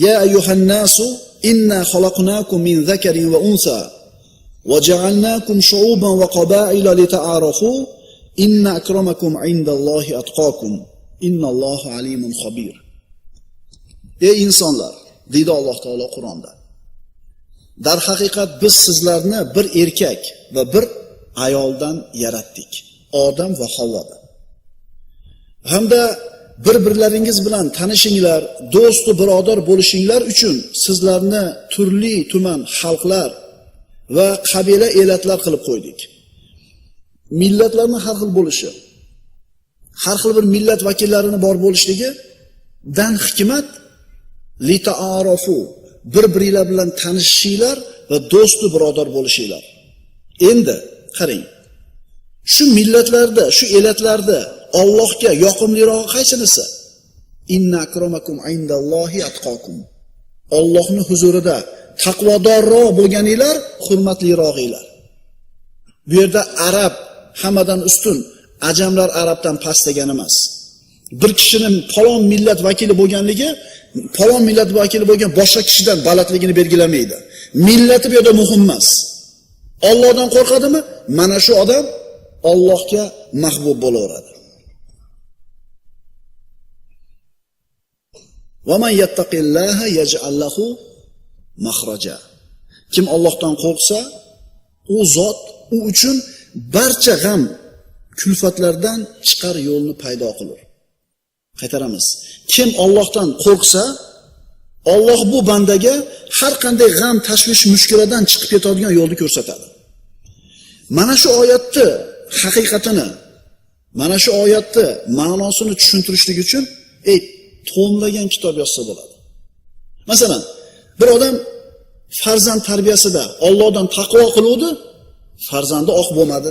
Ya ayyuhan nasu inna khalaqnakum min dhakarin va unsa wa ja'alnakum shu'uban va qaba'ila lita'arafu inna akramakum 'indallohi atqakum innalloha alimun khabir. Ey insonlar, deydi Alloh taolo Qur'onda. Dar haqiqat biz sizlarni bir erkak va bir ayoldan yaratdik. Odam va Havvodan. Hamda bir-birlaringiz bilan tanishinglar, do'stu birodar bo'lishinglar uchun sizlarni turli tuman xalqlar va qabila elatlar qilib qo'ydik. Millatlarning har xil bo'lishi, har xil bir millat vakillarini bor bo'lishligi dan hikmat lita'arafu, bir-biringlar bilan tanishishinglar va do'stu birodar bo'lishinglar. Endi qarang. Shu millatlarda, shu elatlarda Allohga yoqimliroq qaysinisi? Inna akramakum 'indallohi atqakum. Allohning huzurida taqvodorroq bo'lganinglar hurmatlirog'inglar. Bu yerda arab hammadan ustun, ajamlar arabdan past degan emas. Bir kishining falon millat vakili bo'lganligi, falon millat vakili bo'lgan boshqa kishidan balandligini belgilamaydi. Millati bu yerda muhim emas. Allohdan qo'rqadimi? Mana shu odam Allohga mahbub bo'laveradi. Va man yattaqillaha yaj'al lahu makhraja. Kim Allohdan qo'rqsa, u zot u uchun barcha g'am, kulfatlardan chiqar yo'lni paydo qilur. Qaytaramiz. Kim Allohdan qo'rqsa, Alloh bu bandaga har qanday g'am, tashvish, mushkuladan chiqib ketadigan yo'lni ko'rsatadi. Mana shu oyatni haqiqatini, mana shu oyatni ma'nosini tushuntirishlik uchun to'nlagan kitob yozsa bo'ladi. Masalan, bir odam farzand tarbiyasida Allohdan taqvo qiluvdi, farzandi oq bo'lmadi.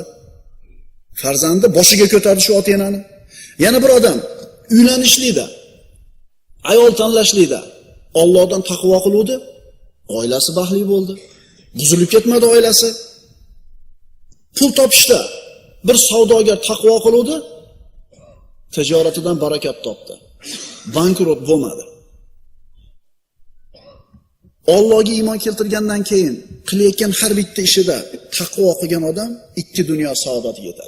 Farzandi boshiga ko'tardi shu ota-onani. Yana bir odam uylanishlikda, ayol tanlashlikda Allohdan taqvo qiluvdi, oilasi baxtli bo'ldi. Buzilib ketmadi oilasi. Pul topishda bir savdogar taqvo qiluvdi, tijoratidan barakat topdi. Bankrot bo'lmadi. Allohga iymon keltirgandan keyin qilayotgan har bitta ishida taqvo qilgan odam ikki dunyo saodatiga yetadi.